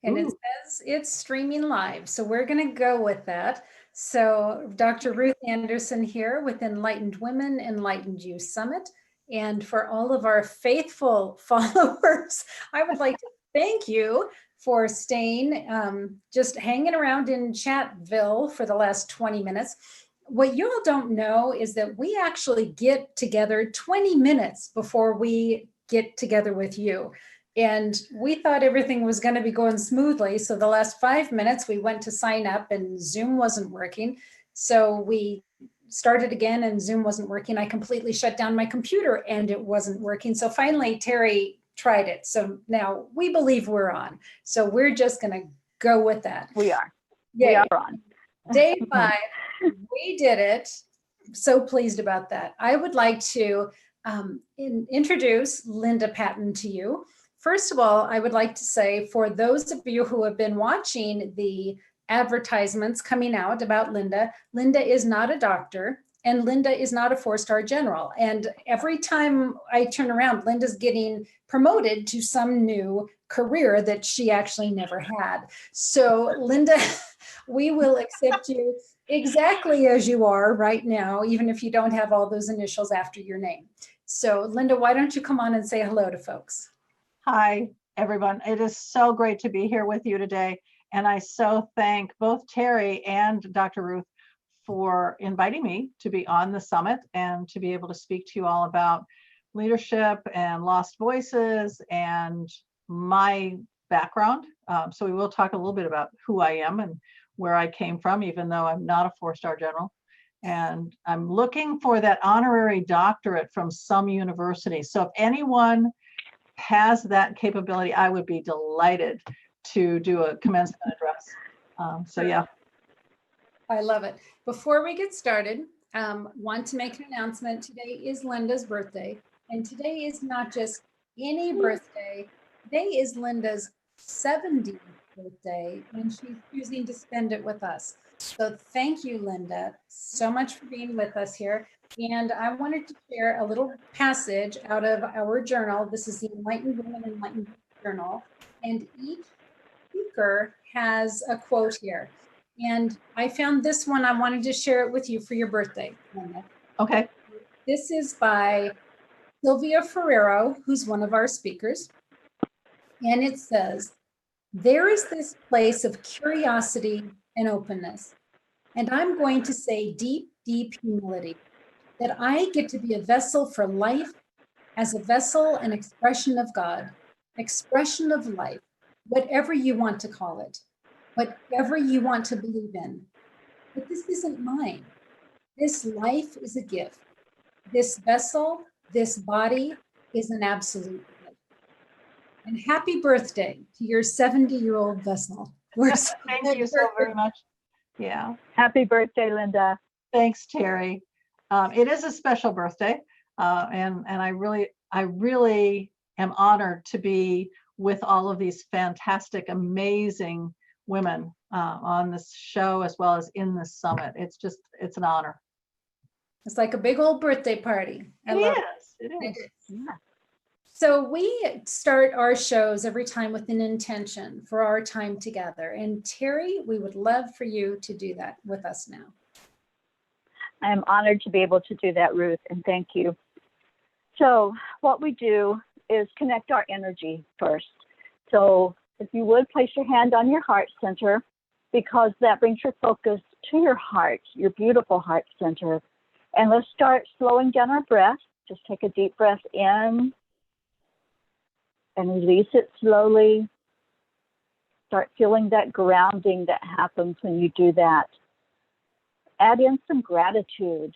and it says it's streaming live. So we're going to go with that. So Dr. Ruth Anderson here with Enlightened Women, Enlightened Youth Summit. And for all of our faithful followers, I would like to thank you for staying, just hanging around in Chatville for the last 20 minutes. What you all don't know is that we actually get together 20 minutes before we get together with you. And we thought everything was going to be going smoothly. So the last 5 minutes we went to sign up and Zoom wasn't working. So we started again and Zoom wasn't working. I completely shut down my computer and it wasn't working. So finally, Terry tried it. So now we believe we're on. So we're just going to go with that. We are. Yay. We are on. Day 5, we did it. So pleased about that. I would like to introduce Linda Patten to you. First of all, I would like to say for those of you who have been watching the advertisements coming out about Linda, Linda is not a doctor and Linda is not a 4-star general. And every time I turn around, Linda's getting promoted to some new career that she actually never had. So Linda, we will accept you exactly as you are right now, even if you don't have all those initials after your name. So Linda, why don't you come on and say hello to folks? Hi, everyone. It is so great to be here with you today. And I so thank both Terry and Dr. Ruth for inviting me to be on the summit and to be able to speak to you all about leadership and lost voices and my background. So we will talk a little bit about who I am and where I came from, even though I'm not a 4-star general. And I'm looking for that honorary doctorate from some university. So if anyone has that capability, I would be delighted to do a commencement address. So yeah. I love it. Before we get started, want to make an announcement. Today is Linda's birthday, and today is not just any birthday. Today is Linda's 70th birthday, and she's choosing to spend it with us. So thank you, Linda, so much for being with us here. And I wanted to share a little passage out of our journal. This is the Enlightened Women, Enlightened Journal, and each speaker has a quote here. And I found this one. I wanted to share it with you for your birthday, Linda. Okay. This is by Sylvia Ferrero, who's one of our speakers. And it says, there is this place of curiosity and openness. And I'm going to say deep, deep humility, that I get to be a vessel for life, as a vessel, an expression of God, expression of life, whatever you want to call it, whatever you want to believe in. But this isn't mine. This life is a gift. This vessel, this body is an absolute gift. And happy birthday to your 70-year-old vessel. Thank you so very much. Yeah. Happy birthday, Linda. Thanks, Terry. It is a special birthday, and I really am honored to be with all of these fantastic, amazing women on this show as well as in this summit. It's an honor. It's like a big old birthday party. It is. Yeah. So we start our shows every time with an intention for our time together. And Terry, we would love for you to do that with us now. I am honored to be able to do that, Ruth, and thank you. So what we do is connect our energy first. So if you would place your hand on your heart center, because that brings your focus to your heart, your beautiful heart center. And let's start slowing down our breath. Just take a deep breath in and release it slowly. Start feeling that grounding that happens when you do that. Add in some gratitude.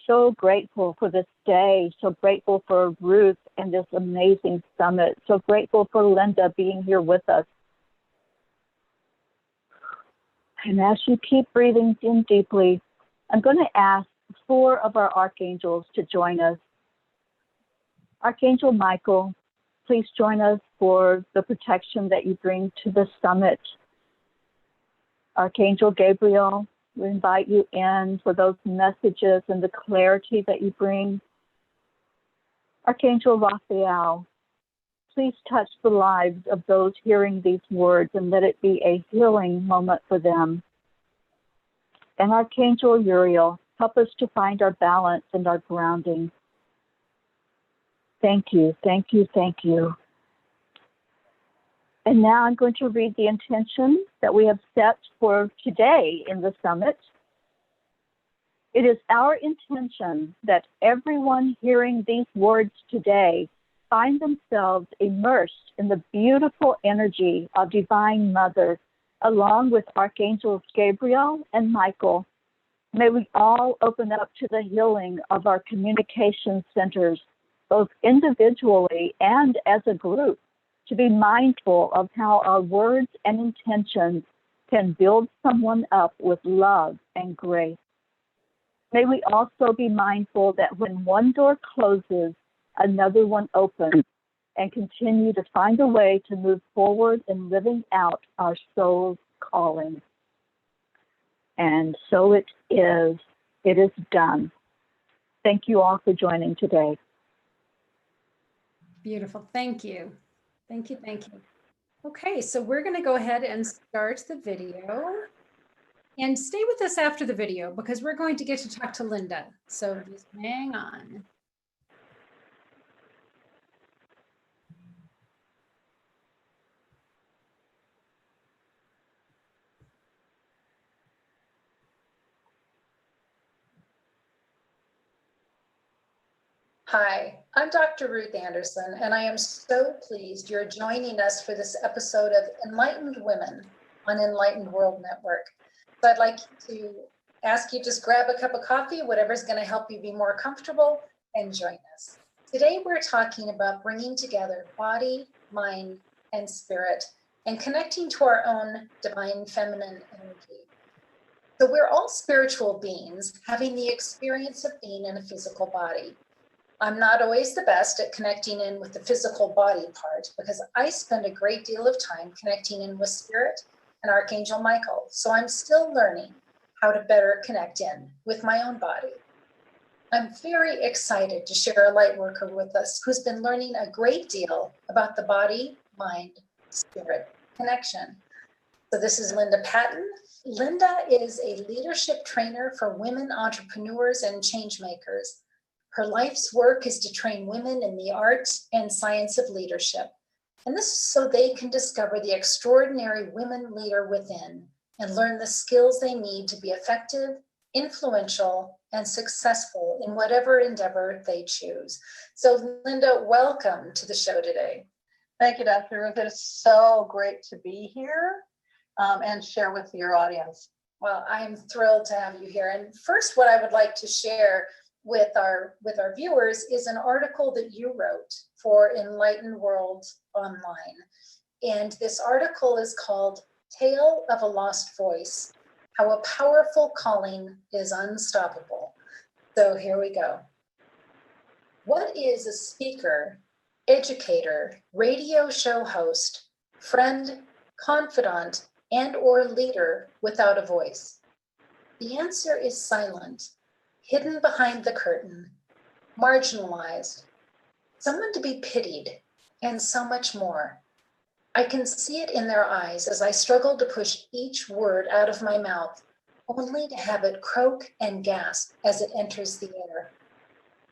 So grateful for this day. So grateful for Ruth and this amazing summit. So grateful for Linda being here with us. And as you keep breathing in deeply, I'm going to ask 4 of our archangels to join us. Archangel Michael, please join us for the protection that you bring to the summit. Archangel Gabriel, we invite you in for those messages and the clarity that you bring. Archangel Raphael, please touch the lives of those hearing these words and let it be a healing moment for them. And Archangel Uriel, help us to find our balance and our grounding. Thank you, thank you, thank you. And now I'm going to read the intention that we have set for today in the summit. It is our intention that everyone hearing these words today find themselves immersed in the beautiful energy of Divine Mother, along with Archangels Gabriel and Michael. May we all open up to the healing of our communication centers, both individually and as a group, to be mindful of how our words and intentions can build someone up with love and grace. May we also be mindful that when one door closes, another one opens, and continue to find a way to move forward in living out our soul's calling. And so it is done. Thank you all for joining today. Beautiful. Thank you. Thank you. Thank you. Okay, so we're going to go ahead and start the video. And stay with us after the video because we're going to get to talk to Linda. So just hang on. Hi, I'm Dr. Ruth Anderson, and I am so pleased you're joining us for this episode of Enlightened Women on Enlightened World Network. So I'd like to ask you just grab a cup of coffee, whatever's going to help you be more comfortable, and join us. Today we're talking about bringing together body, mind, and spirit, and connecting to our own divine feminine energy. So we're all spiritual beings having the experience of being in a physical body. I'm not always the best at connecting in with the physical body part because I spend a great deal of time connecting in with spirit and Archangel Michael. So I'm still learning how to better connect in with my own body. I'm very excited to share a light worker with us who's been learning a great deal about the body, mind, spirit connection. So this is Linda Patten. Linda is a leadership trainer for women entrepreneurs and change makers. Her life's work is to train women in the arts and science of leadership. And this is so they can discover the extraordinary women leader within and learn the skills they need to be effective, influential, and successful in whatever endeavor they choose. So Linda, welcome to the show today. Thank you, Dr. Ruth. It is so great to be here and share with your audience. Well, I'm thrilled to have you here. And first, what I would like to share with our viewers is an article that you wrote for Enlightened World Online. And this article is called Tale of a Lost Voice, How a Powerful Calling is Unstoppable. So here we go. What is a speaker, educator, radio show host, friend, confidant, and or leader without a voice? The answer is silent, hidden behind the curtain, marginalized, someone to be pitied, and so much more. I can see it in their eyes as I struggle to push each word out of my mouth, only to have it croak and gasp as it enters the air.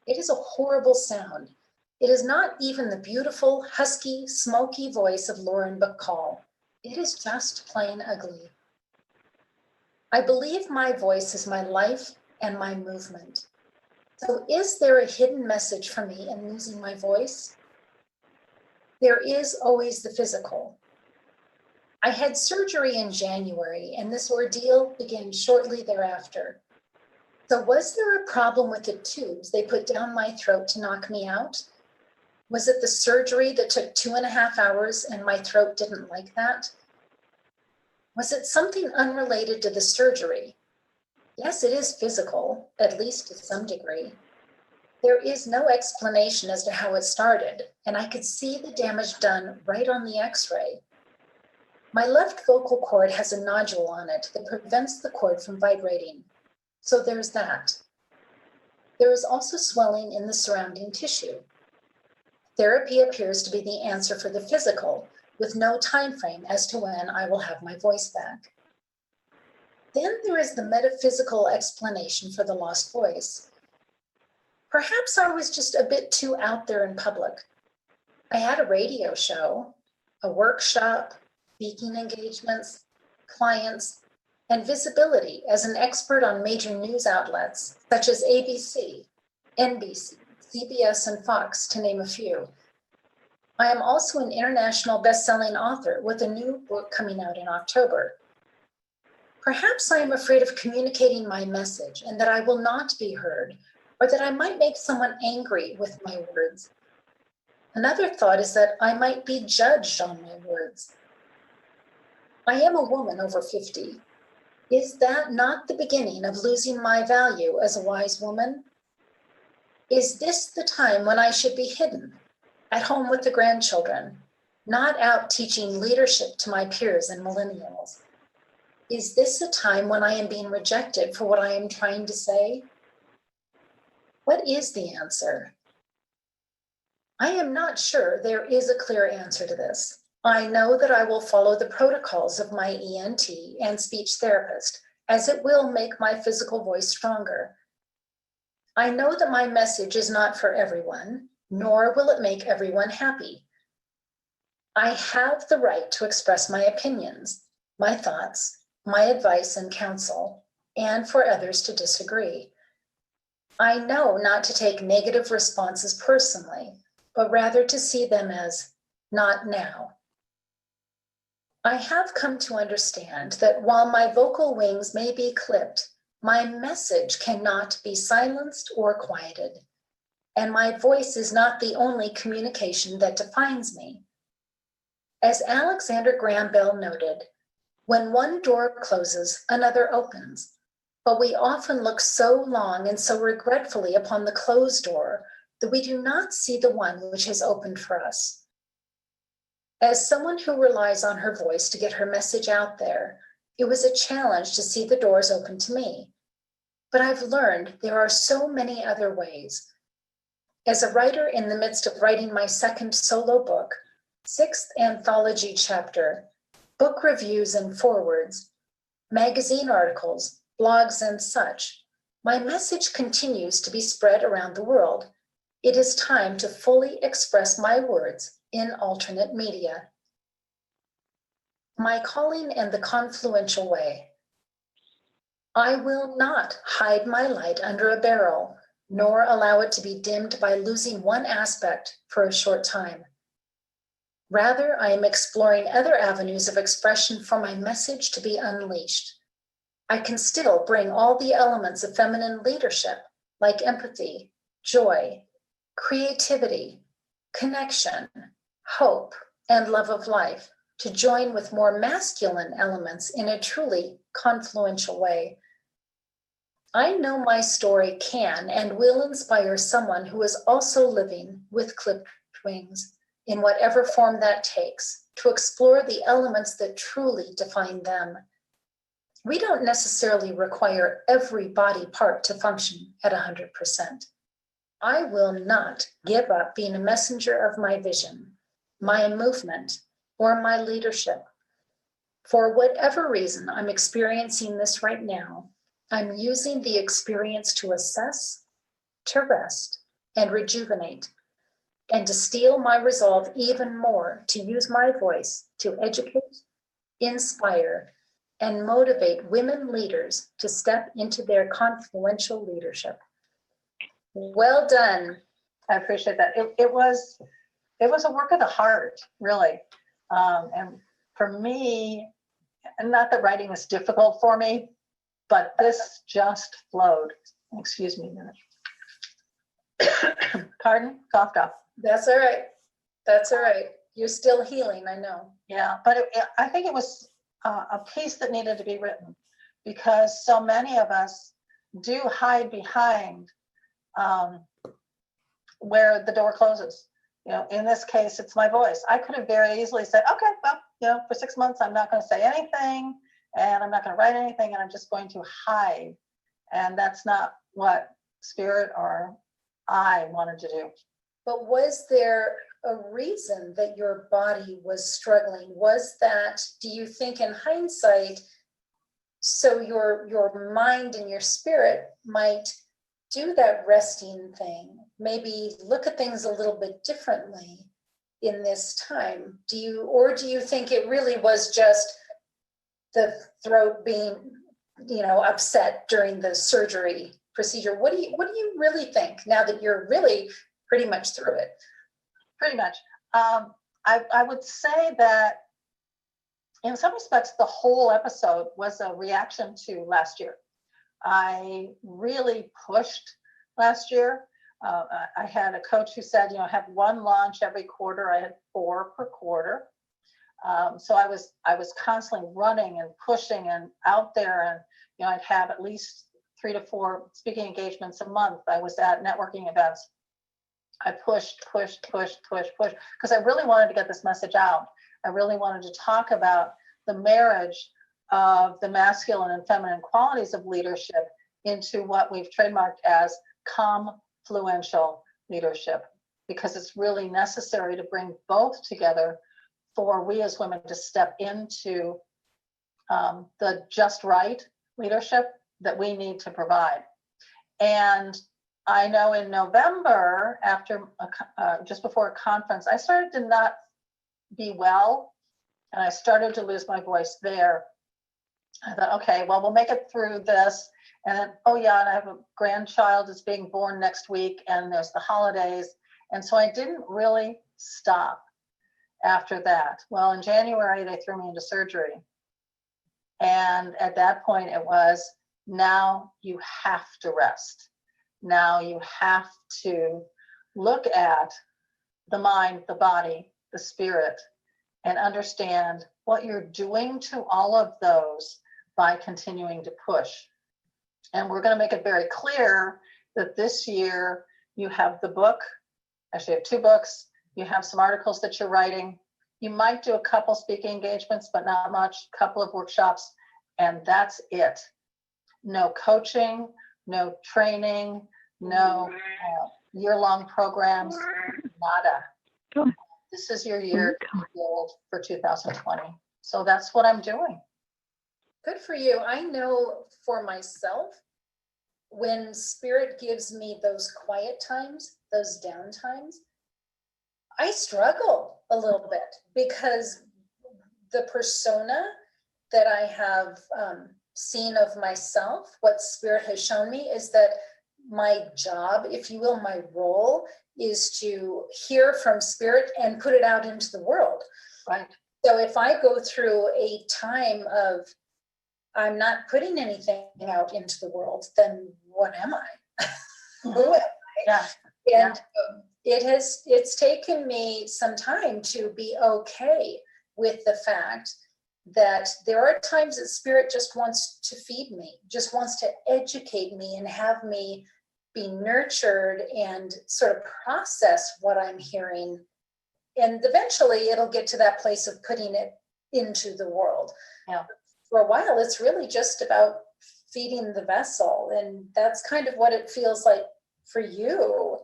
It is a horrible sound. It is not even the beautiful, husky, smoky voice of Lauren Bacall. It is just plain ugly. I believe my voice is my life and my movement. So is there a hidden message for me in losing my voice? There is always the physical. I had surgery in January, and this ordeal began shortly thereafter. So was there a problem with the tubes they put down my throat to knock me out? Was it the surgery that took 2.5 hours and my throat didn't like that? Was it something unrelated to the surgery? Yes, it is physical, at least to some degree. There is no explanation as to how it started, and I could see the damage done right on the x-ray. My left vocal cord has a nodule on it that prevents the cord from vibrating. So there's that. There is also swelling in the surrounding tissue. Therapy appears to be the answer for the physical, with no time frame as to when I will have my voice back. Then there is the metaphysical explanation for the lost voice. Perhaps I was just a bit too out there in public. I had a radio show, a workshop, speaking engagements, clients, and visibility as an expert on major news outlets such as ABC, NBC, CBS, and Fox, to name a few. I am also an international best-selling author with a new book coming out in October. Perhaps I am afraid of communicating my message and that I will not be heard, or that I might make someone angry with my words. Another thought is that I might be judged on my words. I am a woman over 50. Is that not the beginning of losing my value as a wise woman? Is this the time when I should be hidden, at home with the grandchildren, not out teaching leadership to my peers and millennials? Is this a time when I am being rejected for what I am trying to say? What is the answer? I am not sure there is a clear answer to this. I know that I will follow the protocols of my ENT and speech therapist, as it will make my physical voice stronger. I know that my message is not for everyone, nor will it make everyone happy. I have the right to express my opinions, my thoughts, my advice and counsel, and for others to disagree. I know not to take negative responses personally, but rather to see them as not now. I have come to understand that while my vocal wings may be clipped, my message cannot be silenced or quieted, and my voice is not the only communication that defines me. As Alexander Graham Bell noted, when one door closes, another opens, but we often look so long and so regretfully upon the closed door that we do not see the one which has opened for us. As someone who relies on her voice to get her message out there, it was a challenge to see the doors open to me. But I've learned there are so many other ways. As a writer in the midst of writing my second solo book, 6th anthology chapter, book reviews and forewords, magazine articles, blogs and such, my message continues to be spread around the world. It is time to fully express my words in alternate media. My calling and the confluential way. I will not hide my light under a barrel, nor allow it to be dimmed by losing one aspect for a short time. Rather, I am exploring other avenues of expression for my message to be unleashed. I can still bring all the elements of feminine leadership, like empathy, joy, creativity, connection, hope, and love of life, to join with more masculine elements in a truly confluential way. I know my story can and will inspire someone who is also living with clipped wings, in whatever form that takes, to explore the elements that truly define them. We don't necessarily require every body part to function at 100%. I will not give up being a messenger of my vision, my movement, or my leadership. For whatever reason I'm experiencing this right now, I'm using the experience to assess, to rest, and rejuvenate, and to steel my resolve even more to use my voice to educate, inspire, and motivate women leaders to step into their confluential leadership. Well done. I appreciate that. It was a work of the heart, really. And for me, not that writing was difficult for me, but this just flowed. Excuse me a minute. Pardon? Coughed up. That's all right. That's all right. You're still healing, I know. Yeah, but I think it was a piece that needed to be written, because so many of us do hide behind where the door closes. In this case, it's my voice. I could have very easily said, okay, well, for 6 months, I'm not going to say anything, and I'm not going to write anything, and I'm just going to hide. And that's not what Spirit or I wanted to do. But was there a reason that your body was struggling? Was that, do you think in hindsight, so your mind and your spirit might do that resting thing, maybe look at things a little bit differently in this time? Do you think it really was just the throat being, upset during the surgery procedure? What do you really think now that you're really pretty much through it? Pretty much. I would say that in some respects, the whole episode was a reaction to last year. I really pushed last year. I had a coach who said, have one launch every quarter. I had 4 per quarter. So I was constantly running and pushing and out there, and I'd have at least 3 to 4 speaking engagements a month. I was at networking events. I pushed because I really wanted to get this message out. I really wanted to talk about the marriage of the masculine and feminine qualities of leadership into what we've trademarked as confluential leadership, because it's really necessary to bring both together for we as women to step into the just right leadership that we need to provide. And I know in November, after just before a conference, I started to not be well, and I started to lose my voice there. I thought, okay, well, we'll make it through this. And then, oh yeah, and I have a grandchild that's being born next week, and there's the holidays. And so I didn't really stop after that. Well, in January, they threw me into surgery. And at that point, it was, now you have to rest. Now you have to look at the mind, the body, the spirit, and understand what you're doing to all of those by continuing to push. And we're going to make it very clear that this year you have the book, actually you have 2 books, you have some articles that you're writing, you might do a couple speaking engagements, but not much, a couple of workshops, and that's it. No coaching, no training, no year-long programs, nada. This is your year to build for 2020. So that's what I'm doing. Good for you. I know for myself, when spirit gives me those quiet times, those down times, I struggle a little bit, because the persona that I have seen of myself, what spirit has shown me, is that my job, if you will, my role is to hear from spirit and put it out into the world. Right. So if I go through a time of I'm not putting anything out into the world, then what am I? Who am I? Yeah. And it's taken me some time to be okay with the fact that there are times that spirit just wants to feed me, just wants to educate me and have me be nurtured and sort of process what I'm hearing. And eventually it'll get to that place of putting it into the world. Yeah. For a while, it's really just about feeding the vessel. And that's kind of what it feels like for you,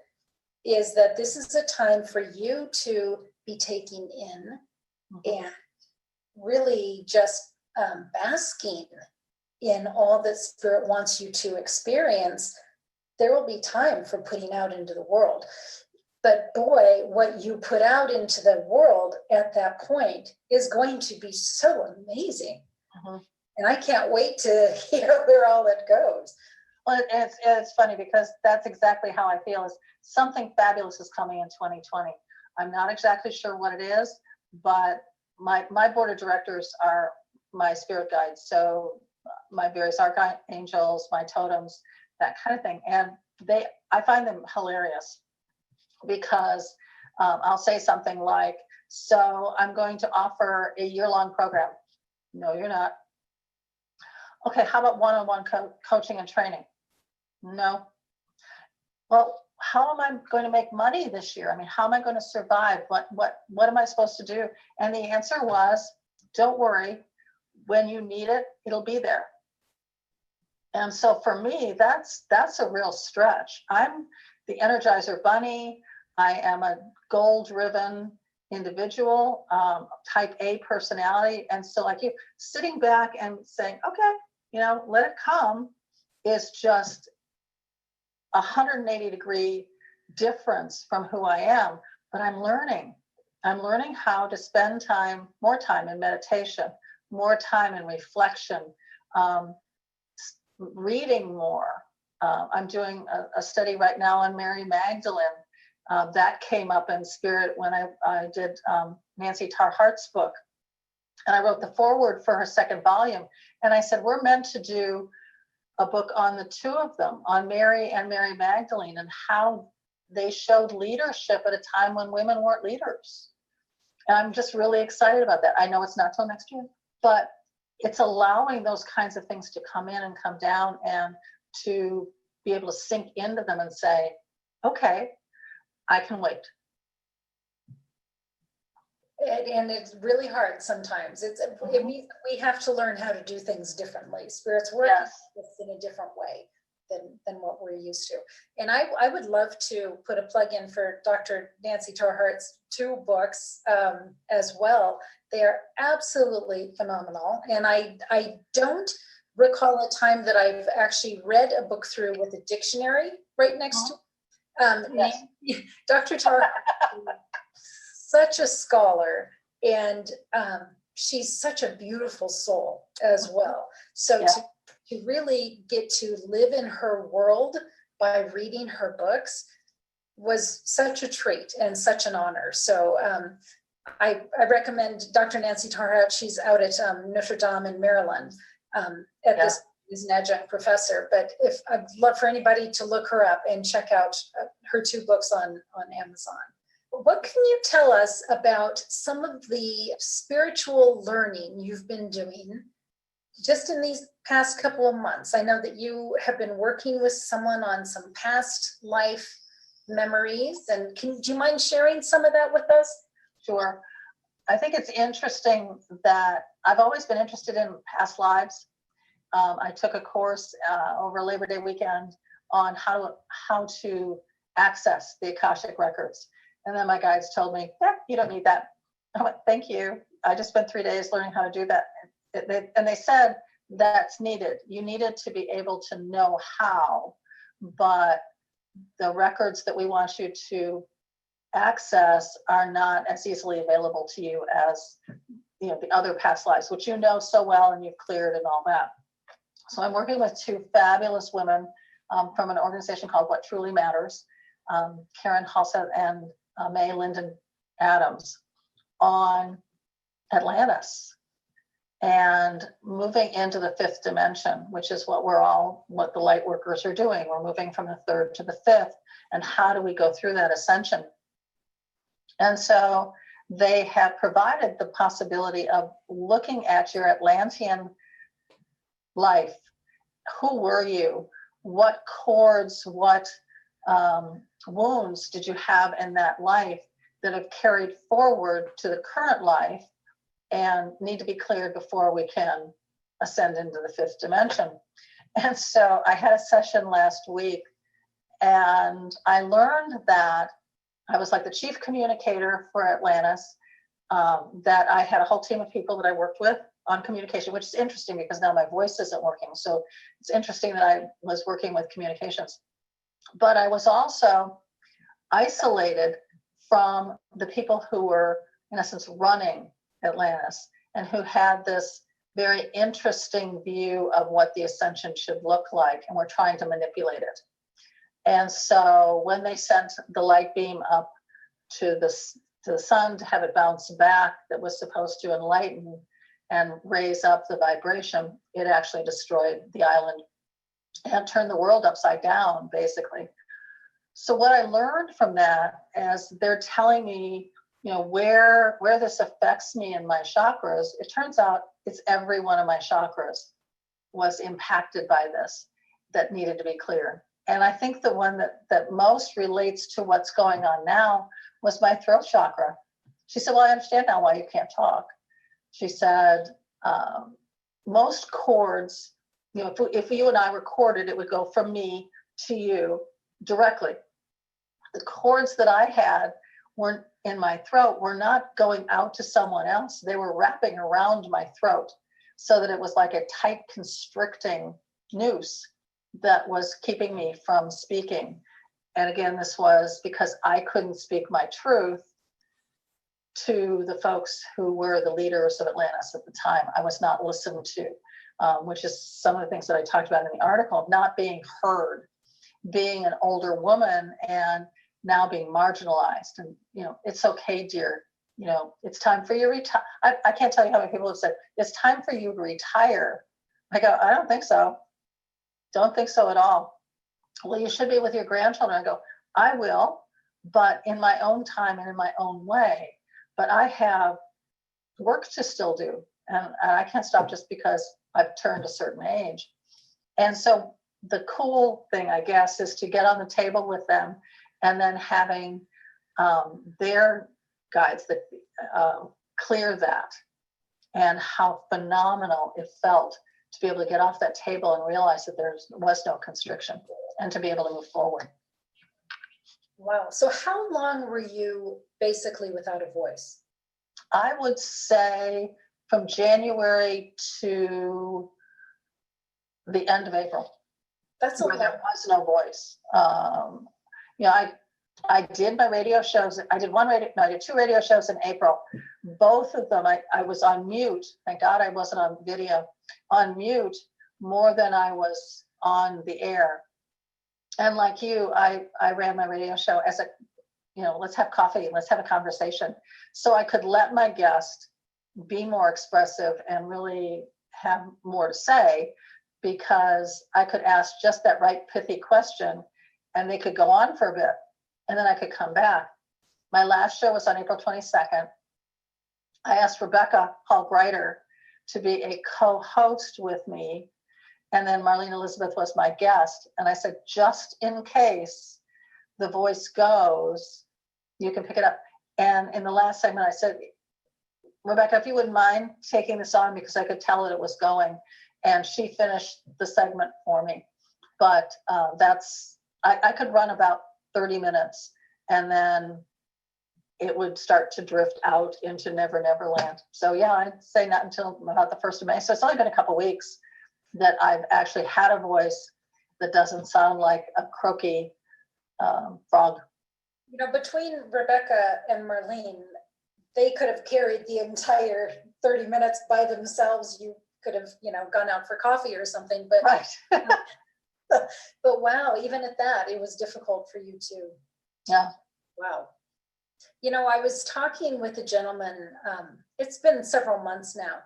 is that this is a time for you to be taking in and really just basking in all that spirit wants you to experience. There will be time for putting out into the world. But boy, what you put out into the world at that point is going to be so amazing. And I can't wait to hear where all that goes. Well, it's funny, because that's exactly how I feel, is something fabulous is coming in 2020. I'm not exactly sure what it is, but my board of directors are my spirit guides. So my various archangels, my totems, that kind of thing. And I find them hilarious, because I'll say something like, so I'm going to offer a year-long program. No, you're not. Okay, how about one-on-one coaching and training? No. Well, how am I going to make money this year? I mean, how am I going to survive? What am I supposed to do? And the answer was, don't worry. When you need it, it'll be there. And so for me, that's a real stretch. I'm the Energizer Bunny. I am a goal-driven individual, type A personality. And so like you sitting back and saying, okay, let it come, is just 180-degree difference from who I am. But I'm learning how to spend more time in meditation, more time in reflection, reading more. I'm doing a study right now on Mary Magdalene. That came up in spirit when I did Nancy Tar Hart's book. And I wrote the foreword for her second volume. And I said, we're meant to do a book on the two of them, on Mary and Mary Magdalene, and how they showed leadership at a time when women weren't leaders. And I'm just really excited about that. I know it's not till next year, but it's allowing those kinds of things to come in and come down, and to be able to sink into them and say, okay, I can wait. And it's really hard sometimes. It means we have to learn how to do things differently. Spirit's working in a different way than what we're used to. And I would love to put a plug in for Dr. Nancy Tar Hart's 2 books as well. They are absolutely phenomenal. And I don't recall a time that I've actually read a book through with a dictionary right next to it. Dr. Tar Hart, such a scholar, and she's such a beautiful soul as well. So to really get to live in her world by reading her books was such a treat and such an honor. So I recommend Dr. Nancy Tar Hart. She's out at Notre Dame in Maryland this is an adjunct professor. But I'd love for anybody to look her up and check out her 2 books on Amazon. What can you tell us about some of the spiritual learning you've been doing just in these past couple of months? I know that you have been working with someone on some past life memories, and do you mind sharing some of that with us? Sure. I think it's interesting that I've always been interested in past lives. I took a course over Labor Day weekend on how to access the Akashic records. And then my guides told me, you don't need that. I went, thank you. I just spent 3 days learning how to do that. And they said that's needed. You needed to be able to know how, but the records that we want you to access are not as easily available to you as the other past lives, which you know so well and you've cleared and all that. So I'm working with 2 fabulous women from an organization called What Truly Matters, Karen Halsett and May Linden Adams, on Atlantis and moving into the 5th dimension, which is what the light workers are doing. We're moving from the 3rd to the 5th. And how do we go through that ascension? And so they have provided the possibility of looking at your Atlantean life. Who were you? What cords, what wounds did you have in that life that have carried forward to the current life and need to be cleared before we can ascend into the 5th dimension? And so I had a session last week, and I learned that I was like the chief communicator for Atlantis, that I had a whole team of people that I worked with on communication, which is interesting because now my voice isn't working. So it's interesting that I was working with communications. But I was also isolated from the people who were, in essence, running Atlantis and who had this very interesting view of what the ascension should look like, and were trying to manipulate it. And so when they sent the light beam up to the sun to have it bounce back, that was supposed to enlighten and raise up the vibration, it actually destroyed the island and turned the world upside down, basically. So what I learned from that, as they're telling me, where this affects me in my chakras, it turns out it's every one of my chakras was impacted by this that needed to be clear. And I think the one that most relates to what's going on now was my throat chakra. She said, well, I understand now why you can't talk. She said, most cords, if you and I recorded, it would go from me to you directly. the cords that I had weren't in my throat, were not going out to someone else. They were wrapping around my throat so that it was like a tight constricting noose that was keeping me from speaking. And again, this was because I couldn't speak my truth to the folks who were the leaders of Atlantis at the time. I was not listened to, which is some of the things that I talked about in the article, not being heard, being an older woman and now being marginalized. And, it's okay, dear. It's time for you to retire. I can't tell you how many people have said, it's time for you to retire. I go, I don't think so. Don't think so at all. Well, you should be with your grandchildren. I go, I will, but in my own time and in my own way. But I have work to still do. And I can't stop just because I've turned a certain age. And so the cool thing, I guess, is to get on the table with them and then having their guides that clear that, and how phenomenal it felt to be able to get off that table and realize that there was no constriction and to be able to move forward. Wow. So how long were you basically without a voice? I would say from January to the end of April. That's a where lot. there was no voice. I did my radio shows. I did 2 radio shows in April. Both of them, I was on mute. Thank God I wasn't on video. On mute more than I was on the air. And like you, I ran my radio show as let's have coffee, let's have a conversation. So I could let my guest be more expressive and really have more to say, because I could ask just that right pithy question and they could go on for a bit and then I could come back. My last show was on April 22nd. I asked Rebecca Hall-Greiter to be a co-host with me. And then Marlene Elizabeth was my guest. And I said, just in case the voice goes, you can pick it up. And in the last segment, I said, Rebecca, if you wouldn't mind taking this on, because I could tell that it was going. And she finished the segment for me. But I could run about 30 minutes and then it would start to drift out into Never Never Land. So yeah, I'd say not until about the 1st of May. So it's only been a couple of weeks that I've actually had a voice that doesn't sound like a croaky frog. Between Rebecca and Marlene, they could have carried the entire 30 minutes by themselves. You could have, gone out for coffee or something, but Right. but wow, even at that, it was difficult for you too. Yeah. Wow. I was talking with a gentleman, it's been several months now,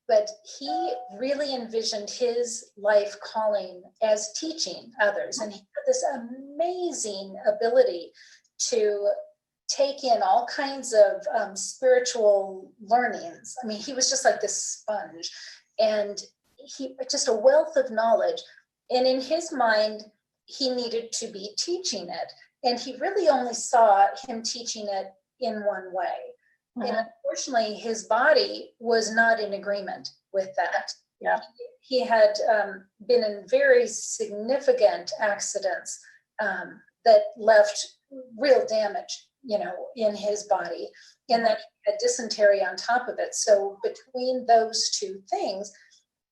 but he really envisioned his life calling as teaching others. And he had this amazing ability to take in all kinds of spiritual learnings. I mean, he was just like this sponge, and he just a wealth of knowledge. And in his mind, he needed to be teaching it. And he really only saw him teaching it in one way. And unfortunately, his body was not in agreement with that. Yeah. He had been in very significant accidents that left real damage, in his body, and that he had dysentery on top of it. So between those two things,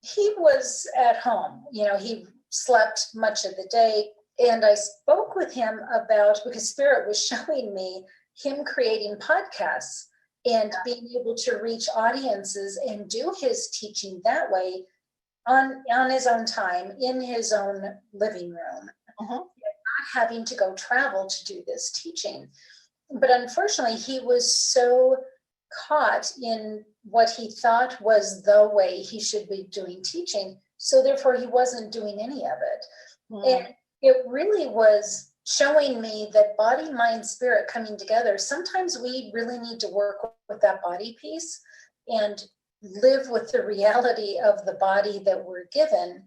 he was at home. He slept much of the day. And I spoke with him about, because Spirit was showing me him creating podcasts and being able to reach audiences and do his teaching that way on his own time, in his own living room, not having to go travel to do this teaching. But unfortunately, he was so caught in what he thought was the way he should be doing teaching. So therefore, he wasn't doing any of it. And it really was showing me that body, mind, spirit coming together. Sometimes we really need to work with that body piece and live with the reality of the body that we're given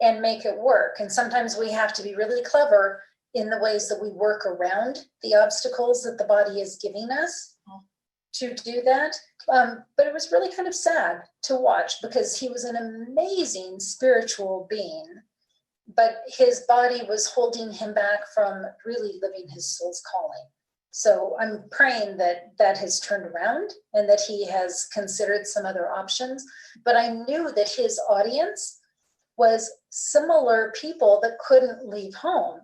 and make it work. And sometimes we have to be really clever in the ways that we work around the obstacles that the body is giving us to do that. But it was really kind of sad to watch, because he was an amazing spiritual being but his body was holding him back from really living his soul's calling. So I'm praying that that has turned around and that he has considered some other options. But I knew that his audience was similar people that couldn't leave home,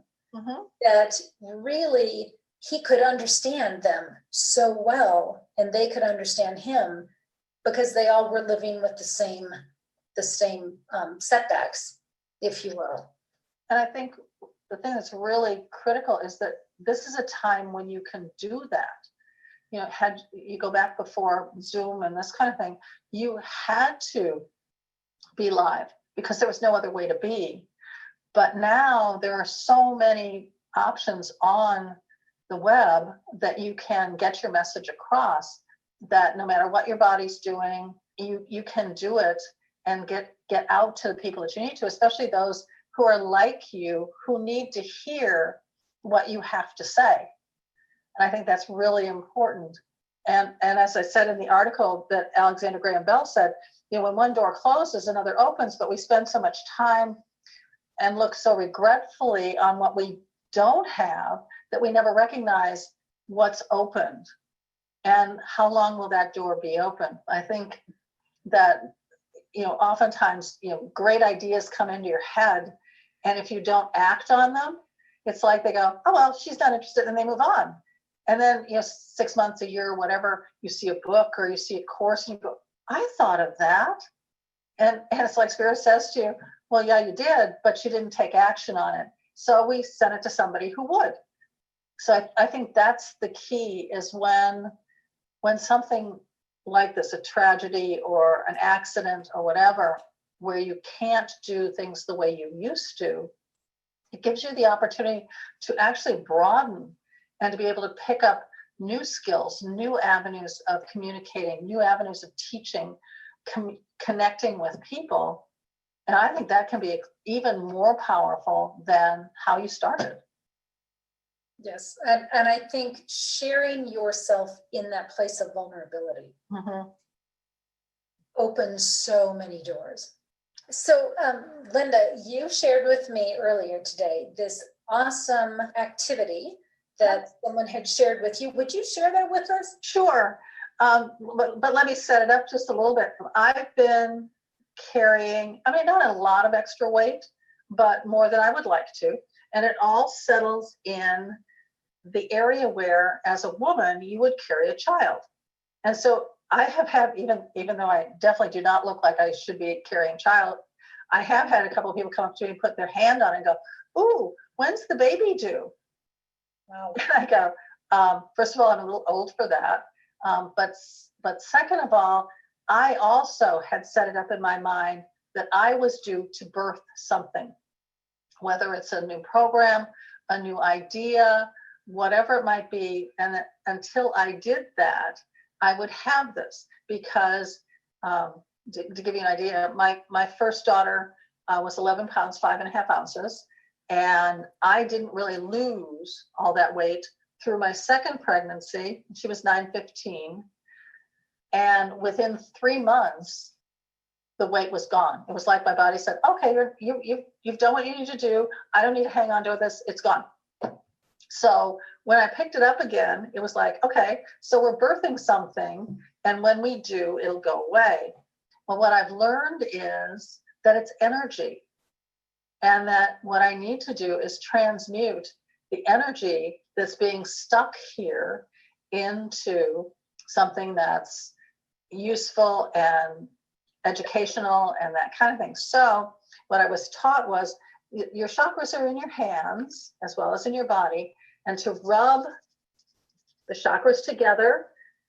that really he could understand them so well, and they could understand him because they all were living with the same setbacks, if you will. And I think the thing that's really critical is that this is a time when you can do that. You know, had you go back before Zoom and this kind of thing, you had to be live because there was no other way to be. But now there are so many options on the web that you can get your message across, that no matter what your body's doing, you can do it and get out to the people that you need to, especially those who are like you, who need to hear what you have to say. And I think that's really important. And as I said in the article that Alexander Graham Bell said, you know, when one door closes, another opens, but we spend so much time and look so regretfully on what we don't have that we never recognize what's opened. And how long will that door be open? I think that, you know, oftentimes, you know, great ideas come into your head, and if you don't act on them, it's like they go, oh, well, she's not interested, and they move on. And then, you know, 6 months, a year, whatever, you see a book or you see a course and you go, I thought of that. And it's like Spirit says to you, well, yeah, you did, but you didn't take action on it. So we sent it to somebody who would. So I think that's the key, is when something like this, a tragedy or an accident or whatever, where you can't do things the way you used to, it gives you the opportunity to actually broaden and to be able to pick up new skills, new avenues of communicating, new avenues of teaching, connecting with people. And I think that can be even more powerful than how you started. Yes, and I think sharing yourself in that place of vulnerability opens so many doors. So, Linda, you shared with me earlier today this awesome activity that someone had shared with you. Would you share that with us? Sure. But let me set it up just a little bit. I've been carrying, I mean, not a lot of extra weight, but more than I would like to. And it all settles in the area where, as a woman, you would carry a child. And so I have had, even though I definitely do not look like I should be carrying a child, I have had a couple of people come up to me and put their hand on it and go, ooh, when's the baby due? Wow. And I go, first of all, I'm a little old for that. But second of all, I also had set it up in my mind that I was due to birth something, whether it's a new program, a new idea, whatever it might be. And that until I did that, I would have this, because to give you an idea, my first daughter was 11 pounds, 5.5 ounces. And I didn't really lose all that weight through my second pregnancy. She was 915. And within 3 months, the weight was gone. It was like my body said, okay, you've done what you need to do. I don't need to hang on to this. It's gone. So when I picked it up again, it was like, okay, so we're birthing something. And when we do, it'll go away. Well, what I've learned is that it's energy. And that what I need to do is transmute the energy that's being stuck here into something that's useful and educational and that kind of thing. So what I was taught was your chakras are in your hands as well as in your body, and to rub the chakras together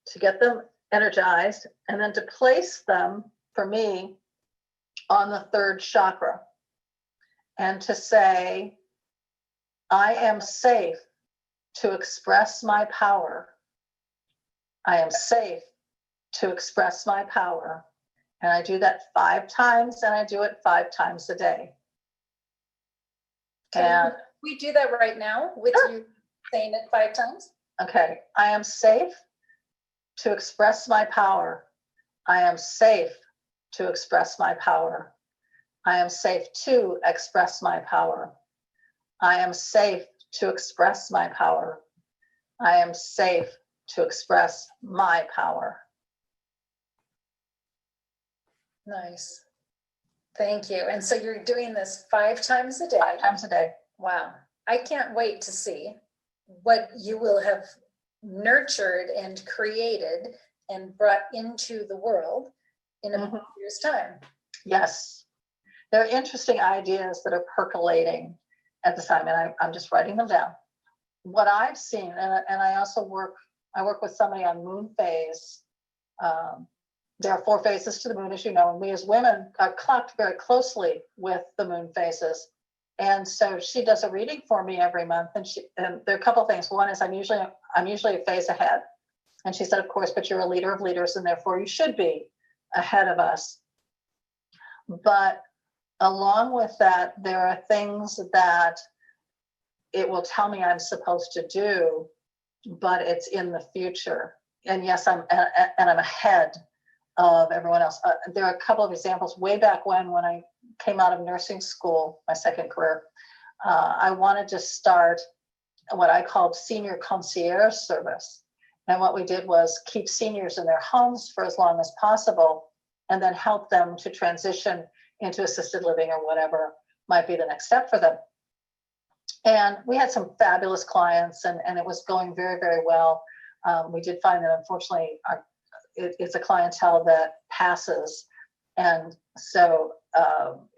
to get them energized, and then to place them, for me, on the third chakra. And to say, I am safe to express my power. I am safe to express my power. And I do that 5 times, and I do it 5 times a day. Can we do that right now with you saying it 5 times? Okay. I am safe to express my power. I am safe to express my power. I am safe to express my power. I am safe to express my power. I am safe to express my power. Nice. Thank you. And so you're doing this 5 times a day. 5 times a day. Wow. I can't wait to see what you will have nurtured and created and brought into the world in a few years' time. Yes. There are interesting ideas that are percolating at the time, and I'm just writing them down. What I've seen, and I also work with somebody on moon phase. There are 4 phases to the moon, as you know, and we as women are clocked very closely with the moon phases. And so she does a reading for me every month, and there are a couple of things. One is I'm usually a phase ahead, and she said, of course, but you're a leader of leaders, and therefore you should be ahead of us. But along with that, there are things that it will tell me I'm supposed to do, but it's in the future. And yes, I'm ahead of everyone else. There are a couple of examples. Way back when I came out of nursing school, my second career, I wanted to start what I called senior concierge service. And what we did was keep seniors in their homes for as long as possible, and then help them to transition into assisted living or whatever might be the next step for them. And we had some fabulous clients, and it was going very, very well. We did find that, unfortunately, it's a clientele that passes. And so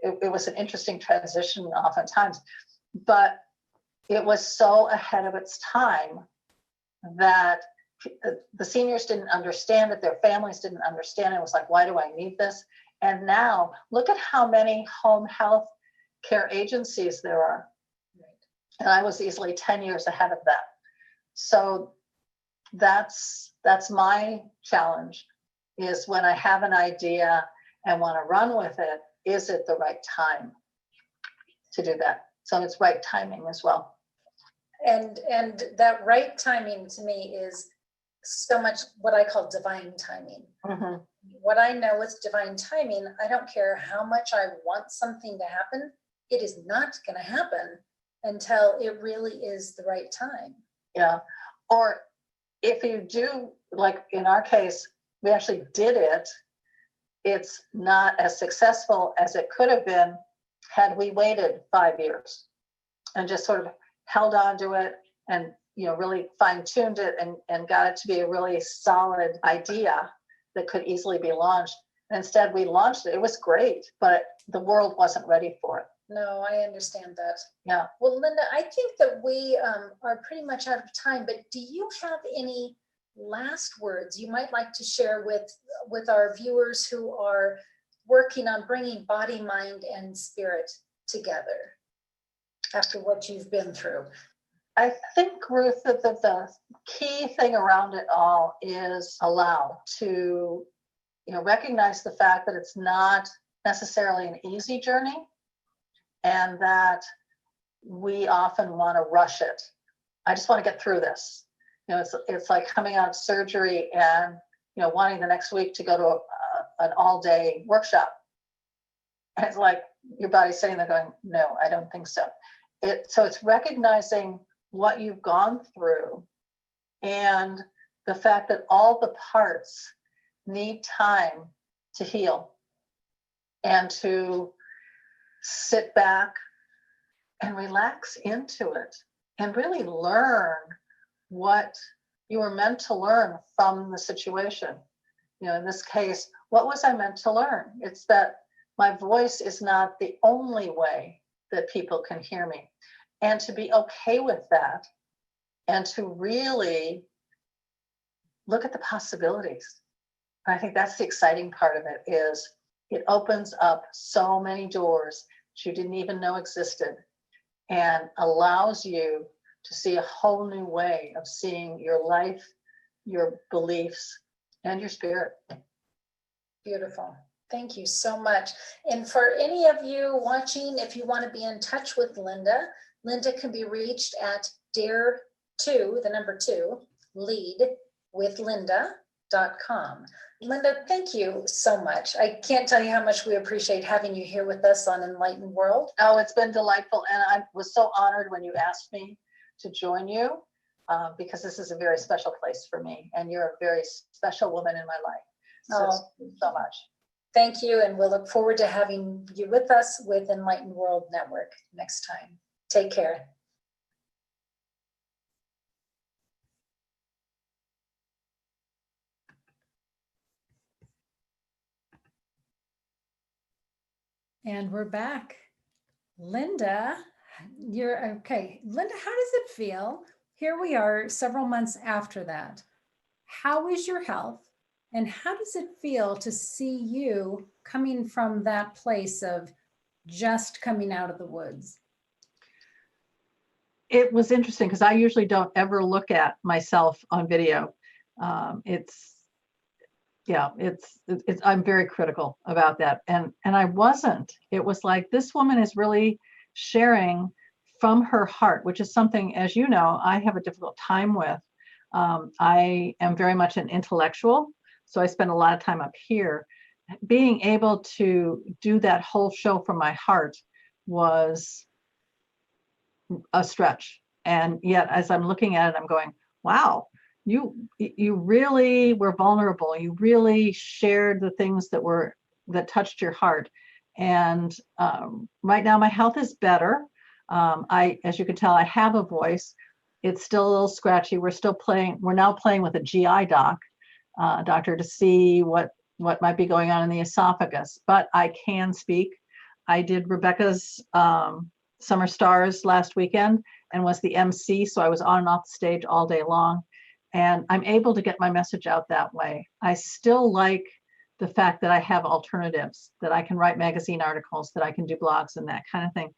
it was an interesting transition oftentimes. But it was so ahead of its time that the seniors didn't understand it. Their families didn't understand it. It was like, why do I need this? And now look at how many home health care agencies there are. And I was easily 10 years ahead of that. So that's my challenge, is when I have an idea and want to run with it, is it the right time to do that? So it's right timing as well. And that right timing to me is so much what I call divine timing. Mm-hmm. What I know with divine timing, I don't care how much I want something to happen, it is not going to happen until it really is the right time. Yeah. Or if you do, like in our case, we actually did it, it's not as successful as it could have been had we waited 5 years and just sort of held on to it and really fine-tuned it and got it to be a really solid idea that could easily be launched. And instead we launched it. It was great, but the world wasn't ready for it. No, I understand that. Yeah. Well, Linda, I think that we are pretty much out of time, but do you have any last words you might like to share with our viewers who are working on bringing body, mind, and spirit together after what you've been through? I think, Ruth, that the key thing around it all is allow to, recognize the fact that it's not necessarily an easy journey, and that we often want to rush it. I just want to get through this. It's like coming out of surgery and wanting the next week to go to an all-day workshop. And it's like your body's sitting there going, no, I don't think so. So it's recognizing what you've gone through and the fact that all the parts need time to heal and to sit back and relax into it and really learn what you were meant to learn from the situation. In this case, what was I meant to learn? It's that my voice is not the only way that people can hear me, and to be okay with that, and to really look at the possibilities. And I think that's the exciting part of it, is it opens up so many doors that you didn't even know existed, and allows you to see a whole new way of seeing your life, your beliefs, and your spirit. Beautiful. Thank you so much. And for any of you watching, if you want to be in touch with Linda, Linda can be reached at Dare 2, the number 2, Lead with Linda Linda, thank you so much. I can't tell you how much we appreciate having you here with us on Enlightened World. Oh, it's been delightful. And I was so honored when you asked me to join you because this is a very special place for me. And you're a very special woman in my life. So much. Thank you. And we'll look forward to having you with us with Enlightened World Network next time. Take care. And we're back. Linda, you're okay. Linda, how does it feel? Here we are several months after that. How is your health? And how does it feel to see you coming from that place of just coming out of the woods? It was interesting because I usually don't ever look at myself on video. I'm very critical about that. And I wasn't. It was like, this woman is really sharing from her heart, which is something, as you know, I have a difficult time with. I am very much an intellectual, so I spend a lot of time up here. Being able to do that whole show from my heart was a stretch. And yet, as I'm looking at it, I'm going, wow, you really were vulnerable. You really shared the things that touched your heart. And right now my health is better. As you can tell, I have a voice. It's still a little scratchy. We're now playing with a GI doctor to see what might be going on in the esophagus, but I can speak. I did Rebecca's Summer Stars last weekend and was the MC. So I was on and off the stage all day long. And I'm able to get my message out that way. I still like the fact that I have alternatives, that I can write magazine articles, that I can do blogs and that kind of thing.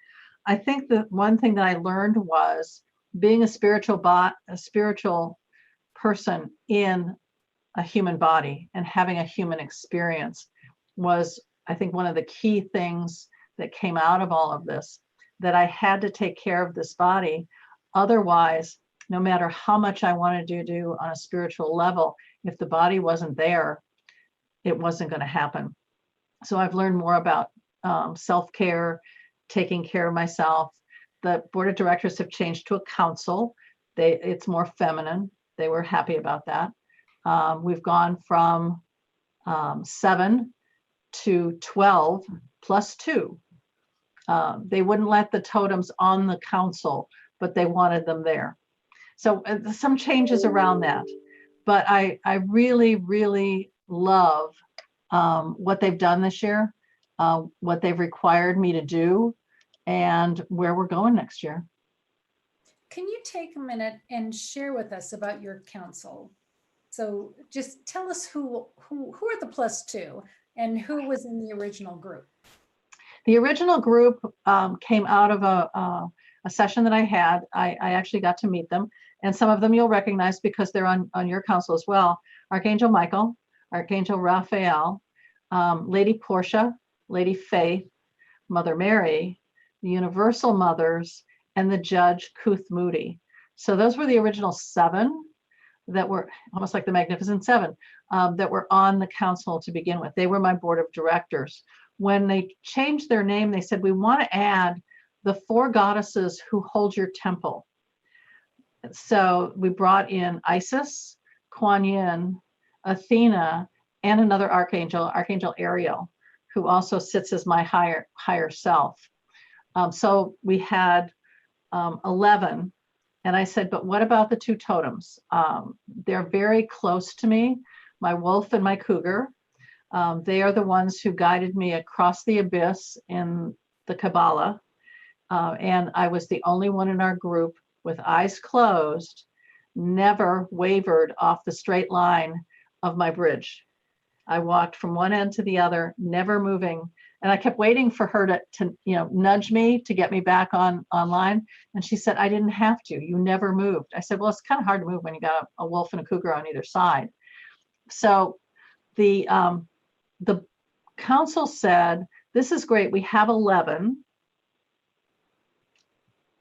I think that one thing that I learned was being a spiritual person in a human body and having a human experience was, I think, one of the key things that came out of all of this, that I had to take care of this body. Otherwise, no matter how much I wanted to do on a spiritual level, if the body wasn't there, it wasn't going to happen. So I've learned more about self-care, taking care of myself. The board of directors have changed to a council. It's more feminine. They were happy about that. We've gone from 7 to 12 plus 2. They wouldn't let the totems on the council, but they wanted them there. So some changes around that, but I really, really love what they've done this year, what they've required me to do, and where we're going next year. Can you take a minute and share with us about your council? So just tell us who are the +2 and who was in the original group? The original group came out of a session that I had. I actually got to meet them, and some of them you'll recognize because they're on your council as well. Archangel Michael, Archangel Raphael, Lady Portia, Lady Faith, Mother Mary, the Universal Mothers, and the Judge Kuth Moody. So those were the original 7 that were almost like the Magnificent 7 that were on the council to begin with. They were my board of directors. When they changed their name, they said, we want to add the 4 goddesses who hold your temple. So we brought in Isis, Kuan Yin, Athena, and another archangel, Archangel Ariel, who also sits as my higher self. So we had 11. And I said, but what about the 2 totems? They're very close to me, my wolf and my cougar. They are the ones who guided me across the abyss in the Kabbalah. And I was the only one in our group with eyes closed, never wavered off the straight line of my bridge. I walked from one end to the other, never moving. And I kept waiting for her to nudge me to get me back online. And she said, I didn't have to. You never moved. I said, well, it's kind of hard to move when you got a wolf and a cougar on either side. So the council said, this is great. We have 11.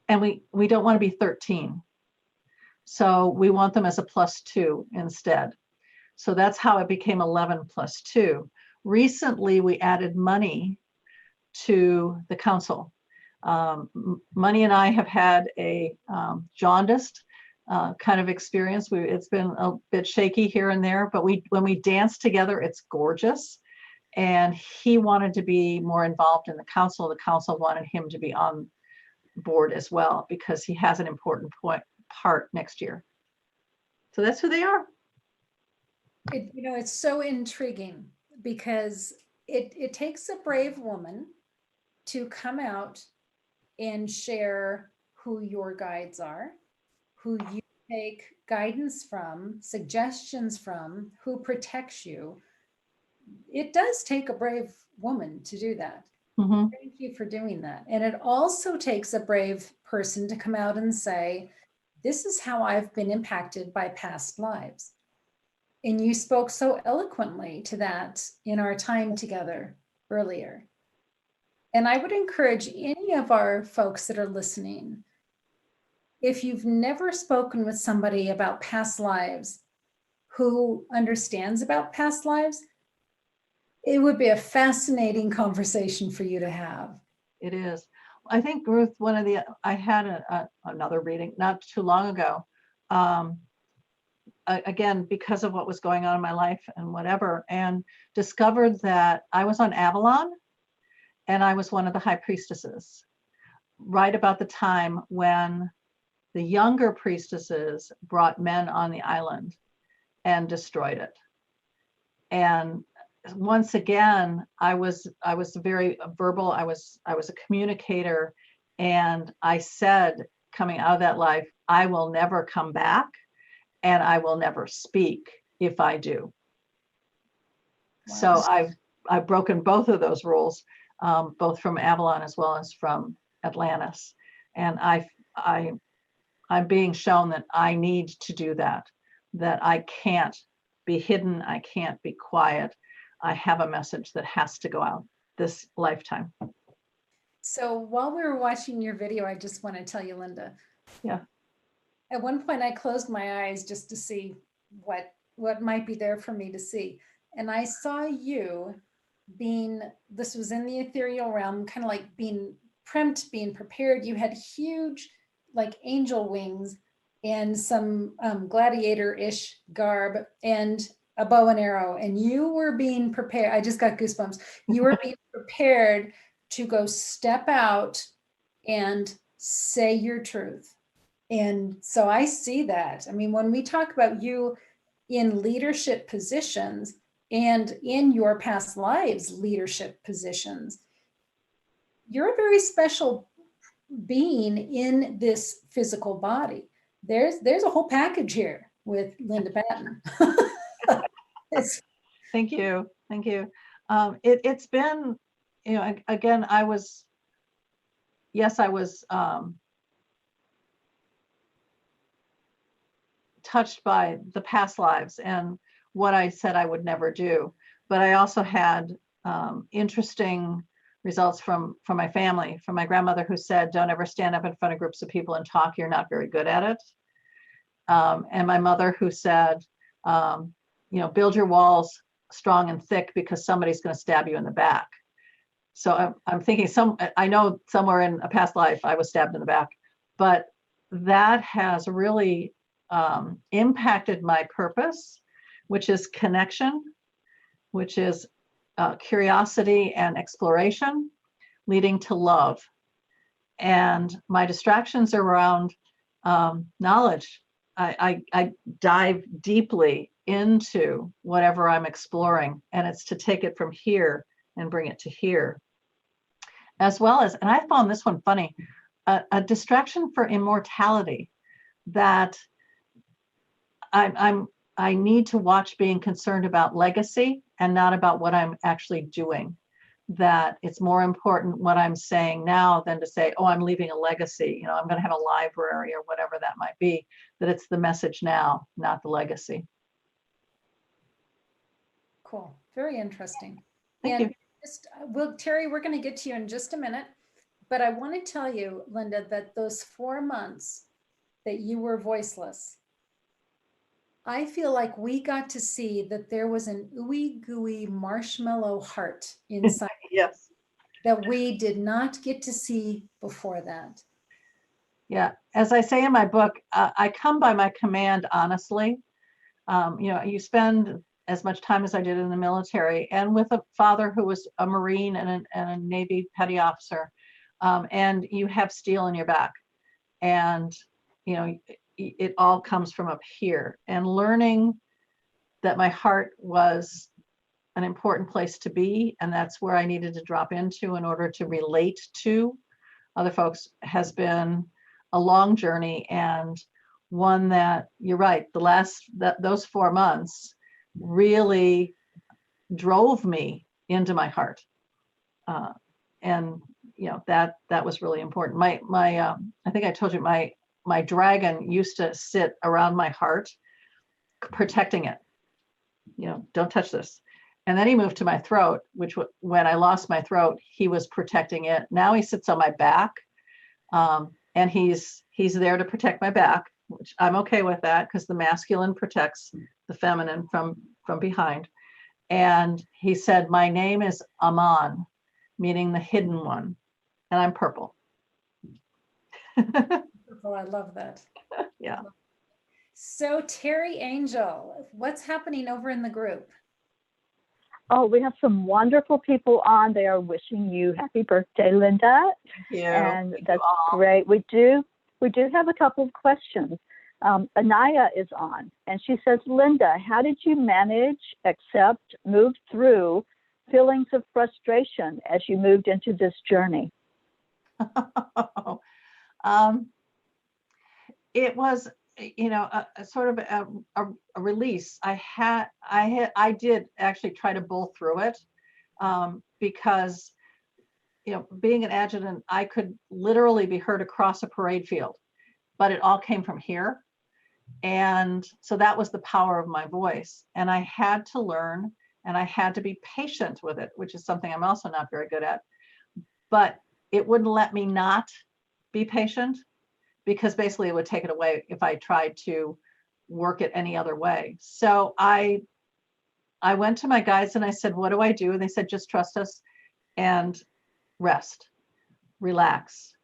And we don't want to be 13. So we want them as a +2 instead. So that's how it became 11 plus 2. Recently, we added money to the council. Money and I have had a jaundiced kind of experience. It's been a bit shaky here and there, but when we dance together, it's gorgeous. And he wanted to be more involved in the council. The council wanted him to be on board as well because he has an important part next year. So that's who they are. It's so intriguing because it takes a brave woman to come out and share who your guides are, who you take guidance from, suggestions from, who protects you. It does take a brave woman to do that. Mm-hmm. Thank you for doing that. And it also takes a brave person to come out and say, this is how I've been impacted by past lives. And you spoke so eloquently to that in our time together earlier. And I would encourage any of our folks that are listening, if you've never spoken with somebody about past lives who understands about past lives, it would be a fascinating conversation for you to have. It is. I think, Ruth, I had another reading not too long ago. Again, because of what was going on in my life and whatever, and discovered that I was on Avalon and I was one of the high priestesses right about the time when the younger priestesses brought men on the island and destroyed it. And once again, I was very verbal. I was a communicator, and I said, coming out of that life, I will never come back, and I will never speak if I do. Wow. So I've broken both of those rules, both from Avalon as well as from Atlantis, and I'm being shown that I need to do that. That I can't be hidden. I can't be quiet. I have a message that has to go out this lifetime. So while we were watching your video, I just want to tell you, Linda. Yeah. At one point, I closed my eyes just to see what might be there for me to see. And I saw you this was in the ethereal realm, kind of like being primed, being prepared. You had huge, like angel wings and some gladiator-ish garb and a bow and arrow, and you were being prepared. I just got goosebumps. You were being prepared to go step out and say your truth. And so I see that. I mean, when we talk about you in leadership positions and in your past lives leadership positions, you're a very special being in this physical body. There's a whole package here with Linda Patten. Thank you. It's been, again, I was touched by the past lives and what I said I would never do. But I also had interesting results from my family, from my grandmother, who said, don't ever stand up in front of groups of people and talk. You're not very good at it. And my mother, who said, build your walls strong and thick because somebody's going to stab you in the back. So I'm thinking I know somewhere in a past life I was stabbed in the back, but that has really impacted my purpose, which is connection, which is curiosity and exploration, leading to love. And my distractions are around knowledge. I dive deeply into whatever I'm exploring, and it's to take it from here and bring it to here. As well as, and I found this one funny, a distraction for immortality, that I need to watch being concerned about legacy and not about what I'm actually doing. That it's more important what I'm saying now than to say, oh, I'm leaving a legacy. I'm going to have a library or whatever that might be. That it's the message now, not the legacy. Cool. Very interesting. Thank you. Terry, we're going to get to you in just a minute, but I want to tell you, Linda, that those 4 months that you were voiceless, I feel like we got to see that there was an ooey gooey marshmallow heart inside Yes. that we did not get to see before that. Yeah. As I say in my book, I come by my command honestly. You spend as much time as I did in the military and with a father who was a Marine and a Navy petty officer. And you have steel in your back. And, it all comes from up here. And learning that my heart was an important place to be, and that's where I needed to drop into in order to relate to other folks has been a long journey, and one that you're right, those 4 months really drove me into my heart. And that was really important. My I think I told you my dragon used to sit around my heart protecting it. Don't touch this. And then he moved to my throat, which when I lost my throat, he was protecting it. Now he sits on my back, and he's there to protect my back, which I'm okay with that because the masculine protects the feminine from behind. And he said, my name is Aman, meaning the hidden one, and I'm purple. Oh, I love that. Yeah. So Terry Angel, what's happening over in the group? Oh, we have some wonderful people on. They are wishing you happy birthday, Linda. Thank you. And Thank that's you all. great. We do have a couple of questions. Anaya is on, and she says, Linda, how did you manage, accept, move through feelings of frustration as you moved into this journey? It was, a sort of a release. I did actually try to bull through it, because, being an adjutant, I could literally be heard across a parade field, but it all came from here. And so that was the power of my voice. And I had to learn, and I had to be patient with it, which is something I'm also not very good at. But it wouldn't let me not be patient, because basically it would take it away if I tried to work it any other way. So I went to my guides and I said, what do I do? And they said, just trust us and rest, relax,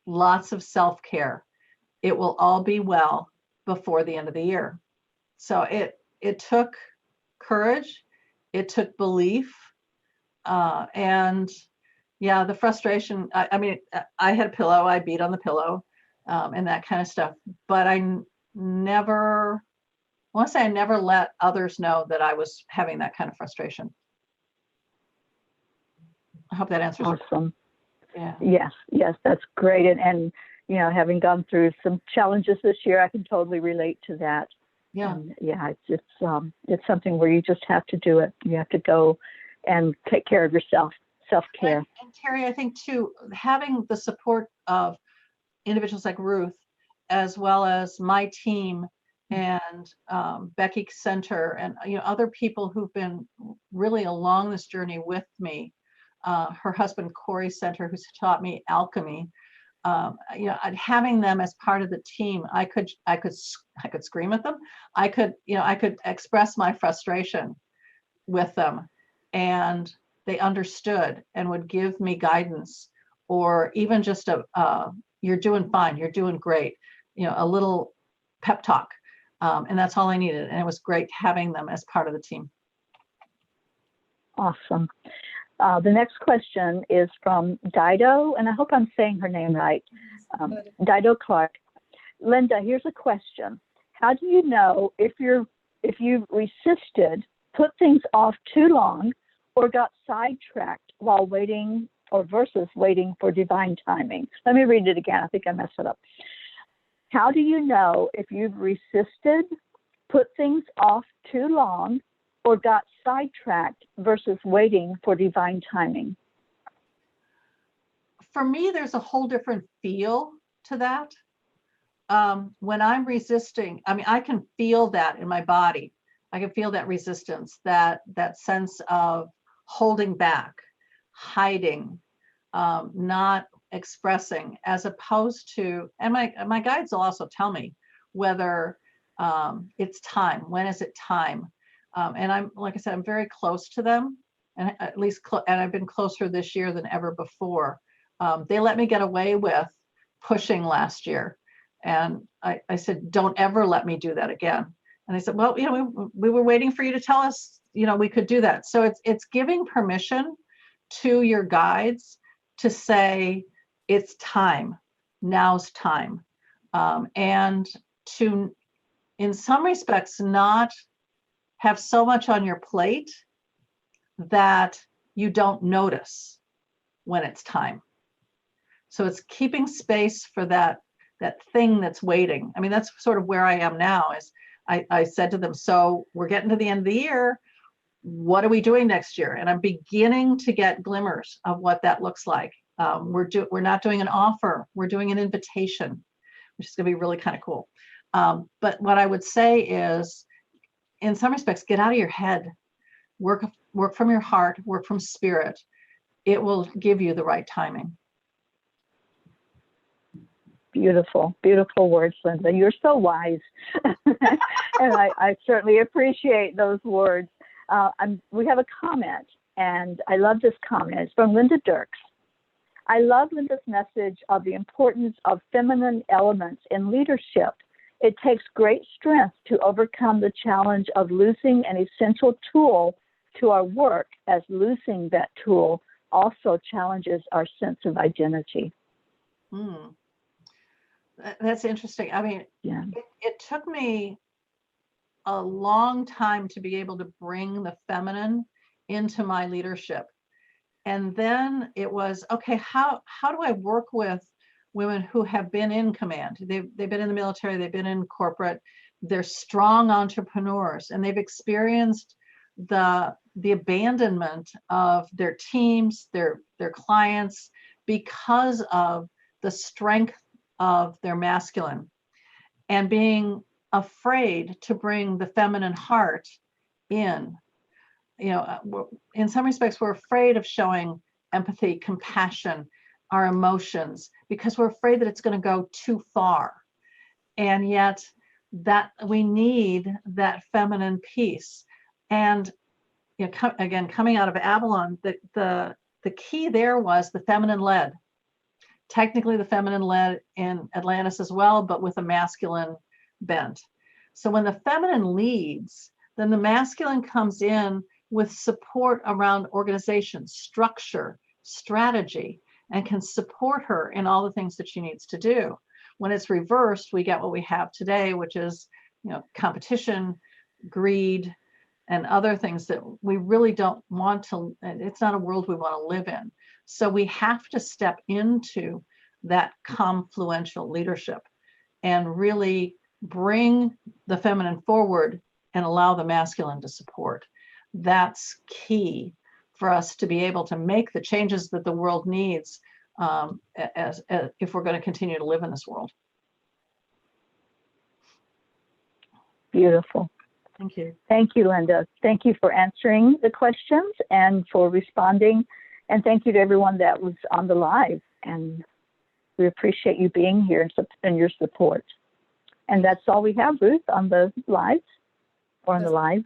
lots of self-care. It will all be well before the end of the year. So it took courage, it took belief, and yeah, the frustration. I mean, I had a pillow, I beat on the pillow, and that kind of stuff. But I want to say I never let others know that I was having that kind of frustration. I hope that answers. Awesome. Yeah. Yes, that's great. And having gone through some challenges this year, I can totally relate to that. Yeah. And yeah, it's something where you just have to do it. You have to go and take care of yourself, self-care. And Terry, I think too, having the support of individuals like Ruth, as well as my team and Becky Center and other people who've been really along this journey with me. Her husband Corey Center, who's taught me alchemy. Having them as part of the team, I could scream at them. I could express my frustration with them, and they understood and would give me guidance, or even just you're doing fine, you're doing great, a little pep talk. And that's all I needed. And it was great having them as part of the team. Awesome. The next question is from Dido, and I hope I'm saying her name right. Dido Clark. Linda, here's a question. How do you know if you've resisted, put things off too long, or got sidetracked while waiting versus waiting for divine timing? Let me read it again. I think I messed it up. How do you know if you've resisted, put things off too long, or got sidetracked versus waiting for divine timing? For me, there's a whole different feel to that. When I'm resisting, I mean, I can feel that in my body. I can feel that resistance, that sense of holding back, hiding, not expressing, as opposed to, and my guides will also tell me whether It's time. When is it time? And I'm, like I said, I'm very close to them, and at least, and I've been closer this year than ever before. They let me get away with pushing last year. And I said, don't ever let me do that again. And they said, well, we were waiting for you to tell us, we could do that. So it's giving permission to your guides to say, it's time, now's time. And to, in some respects, not have so much on your plate that you don't notice when it's time. So it's keeping space for that thing that's waiting. I mean, that's sort of where I am now. Is I said to them, so we're getting to the end of the year. What are we doing next year? And I'm beginning to get glimmers of what that looks like. We're not doing an offer. We're doing an invitation, which is going to be really kind of cool. But what I would say is, in some respects, get out of your head, work from your heart, work from spirit. It will give you the right timing. Beautiful, beautiful words, Linda. You're so wise. And I certainly appreciate those words. We have a comment, and I love this comment. It's from Linda Dirks. I love Linda's message of the importance of feminine elements in leadership. It takes great strength to overcome the challenge of losing an essential tool to our work, as losing that tool also challenges our sense of identity. That's interesting. I mean, yeah. It took me a long time to be able to bring the feminine into my leadership. And then it was, okay, how do I work with women who have been in command? They've been in the military, they've been in corporate, they're strong entrepreneurs, and they've experienced the abandonment of their teams, their clients, because of the strength of their masculine, and being afraid to bring the feminine heart in. In some respects, we're afraid of showing empathy, compassion, our emotions, because we're afraid that it's going to go too far. And yet that we need that feminine piece. And again, coming out of Avalon, the key there was the feminine led. Technically the feminine led in Atlantis as well, but with a masculine bent. So when the feminine leads, then the masculine comes in with support around organization, structure, strategy, and can support her in all the things that she needs to do. When it's reversed, we get what we have today, which is, competition, greed, and other things that we really don't want to, it's not a world we want to live in. So we have to step into that confluential leadership and really bring the feminine forward and allow the masculine to support. That's key for us to be able to make the changes that the world needs, as if we're going to continue to live in this world. Beautiful. Thank you. Thank you, Linda. Thank you for answering the questions and for responding. And thank you to everyone that was on the live. And we appreciate you being here and your support. And that's all we have, Ruth, on the live or on the live.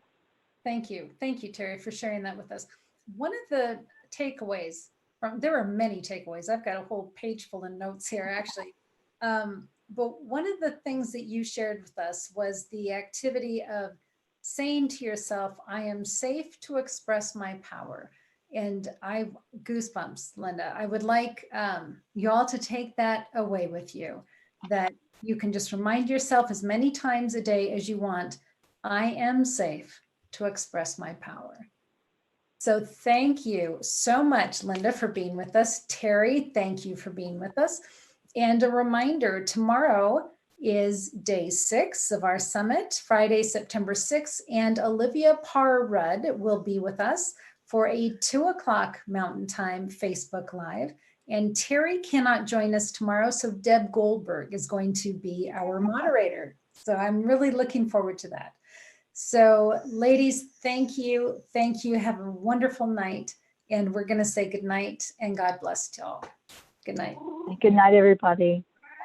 Thank you. Thank you, Terry, for sharing that with us. One of the takeaways there are many takeaways. I've got a whole page full of notes here, actually. But one of the things that you shared with us was the activity of saying to yourself, I am safe to express my power. And goosebumps, Linda. I would like you all to take that away with you, that you can just remind yourself as many times a day as you want, I am safe to express my power. So thank you so much, Linda, for being with us. Terry, thank you for being with us. And a reminder, tomorrow is day 6 of our summit, Friday, September 6th, and Olivia Parr-Rudd will be with us for a 2:00 Mountain Time Facebook Live. And Terry cannot join us tomorrow, so Deb Goldberg is going to be our moderator. So I'm really looking forward to that. So ladies, thank you. Thank you. Have a wonderful night. And we're going to say good night and God bless to all. Good night. Good night, everybody.